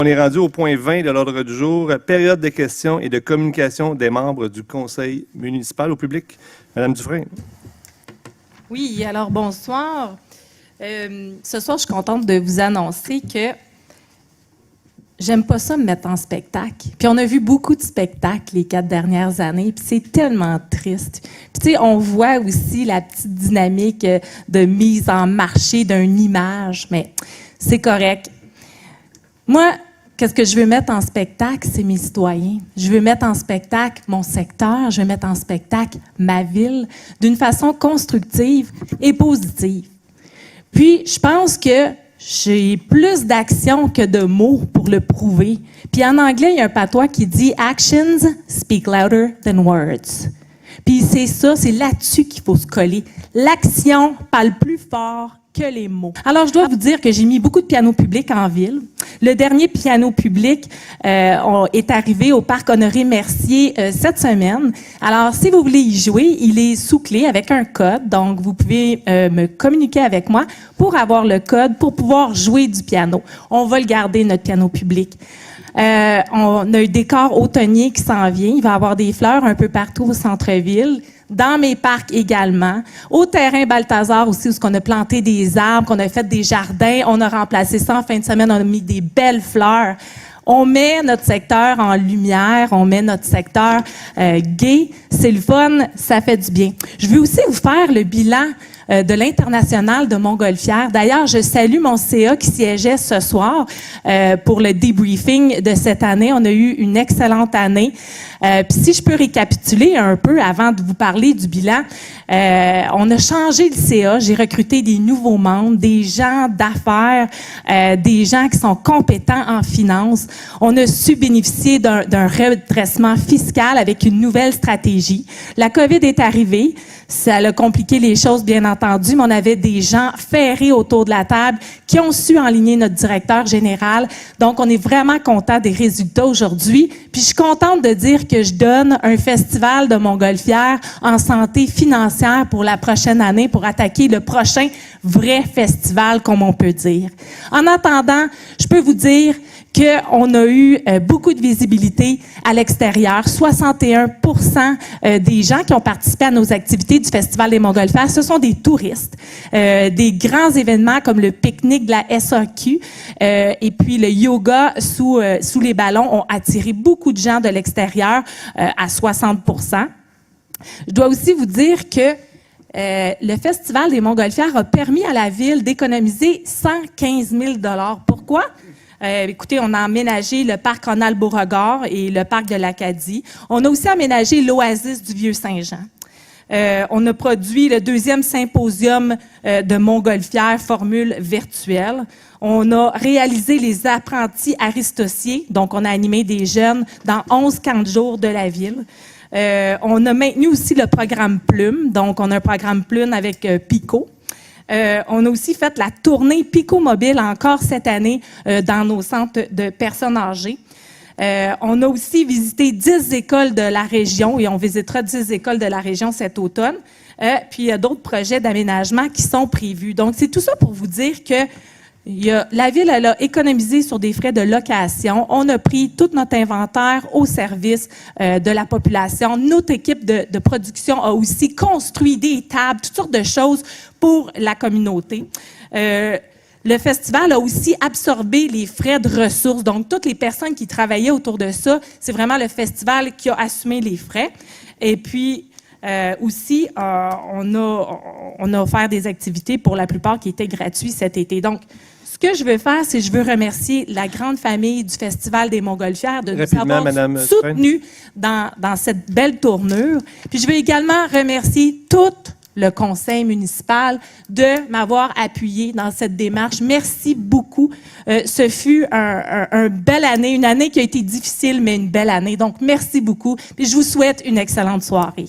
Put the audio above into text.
On est rendu au point 20 de l'ordre du jour, période de questions et de communication des membres du conseil municipal au public. Madame Dufresne. Oui, alors bonsoir. Ce soir, je suis contente de vous annoncer que j'aime pas ça me mettre en spectacle. Puis on a vu beaucoup de spectacles les 4 dernières années, puis c'est tellement triste. Puis tu sais, on voit aussi la petite dynamique de mise en marché d'une image, mais c'est correct. Moi, qu'est-ce que je veux mettre en spectacle, c'est mes citoyens. Je veux mettre en spectacle mon secteur, je veux mettre en spectacle ma ville d'une façon constructive et positive. Puis, je pense que j'ai plus d'actions que de mots pour le prouver. Puis en anglais, il y a un patois qui dit « Actions speak louder than words ». Puis c'est ça, c'est là-dessus qu'il faut se coller. L'action parle plus fort que les mots. Alors, je dois vous dire que j'ai mis beaucoup de pianos publics en ville. Le dernier piano public est arrivé au Parc Honoré-Mercier cette semaine. Alors, si vous voulez y jouer, il est sous clé avec un code. Donc, vous pouvez me communiquer avec moi pour avoir le code pour pouvoir jouer du piano. On va le garder, notre piano public. On a un décor automnier qui s'en vient. Il va y avoir des fleurs un peu partout au centre-ville. Dans mes parcs également. Au terrain Balthazar aussi, où on a planté des arbres, qu'on a fait des jardins. On a remplacé ça en fin de semaine. On a mis des belles fleurs. On met notre secteur en lumière. On met notre secteur gai. C'est le fun. Ça fait du bien. Je veux aussi vous faire le bilan de l'International de Montgolfière. D'ailleurs, je salue mon CA qui siégeait ce soir pour le debriefing de cette année. On a eu une excellente année. Puis si je peux récapituler un peu avant de vous parler du bilan, on a changé le CA. J'ai recruté des nouveaux membres, des gens d'affaires, des gens qui sont compétents en finance. On a su bénéficier d'un redressement fiscal avec une nouvelle stratégie. La COVID est arrivée. Ça a compliqué les choses, bien entendu, mais on avait des gens ferrés autour de la table qui ont su enligner notre directeur général. Donc, on est vraiment content des résultats aujourd'hui. Puis, je suis contente de dire que je donne un festival de Montgolfière en santé financière pour la prochaine année pour attaquer le prochain vrai festival, comme on peut dire. En attendant, je peux vous dire qu'on a eu beaucoup de visibilité à l'extérieur. 61% des gens qui ont participé à nos activités du Festival des Montgolfières, ce sont des touristes. Des grands événements comme le pique-nique de la SAQ et puis le yoga sous les ballons ont attiré beaucoup de gens de l'extérieur à 60%. Je dois aussi vous dire que le Festival des Montgolfières a permis à la ville d'économiser 115 000 $. Pourquoi? Écoutez, on a aménagé le parc Ronald-Beauregard et le parc de l'Acadie. On a aussi aménagé l'Oasis du Vieux-Saint-Jean. On a produit le 2e symposium de Montgolfière, formule virtuelle. On a réalisé les apprentis aristociers, donc on a animé des jeunes dans 11 camps de jour de la ville. On a maintenu aussi le programme Plume, donc on a un programme Plume avec Pico. On a aussi fait la tournée Pico Mobile encore cette année dans nos centres de personnes âgées. On a aussi visité 10 écoles de la région et on visitera 10 écoles de la région cet automne. Puis il y a d'autres projets d'aménagement qui sont prévus. Donc, c'est tout ça pour vous dire que la ville elle a économisé sur des frais de location. On a pris tout notre inventaire au service de la population. Notre équipe de production a aussi construit des tables, toutes sortes de choses pour la communauté. Le festival a aussi absorbé les frais de ressources. Donc, toutes les personnes qui travaillaient autour de ça, c'est vraiment le festival qui a assumé les frais. Et puis, aussi, on a offert des activités pour la plupart qui étaient gratuites cet été. Donc, ce que je veux faire, c'est je veux remercier la grande famille du Festival des Montgolfières de nous avoir soutenus dans cette belle tournure. Puis, je veux également remercier tout le conseil municipal de m'avoir appuyé dans cette démarche. Merci beaucoup. Ce fut une belle année, une année qui a été difficile, mais une belle année. Donc, merci beaucoup. Puis, je vous souhaite une excellente soirée.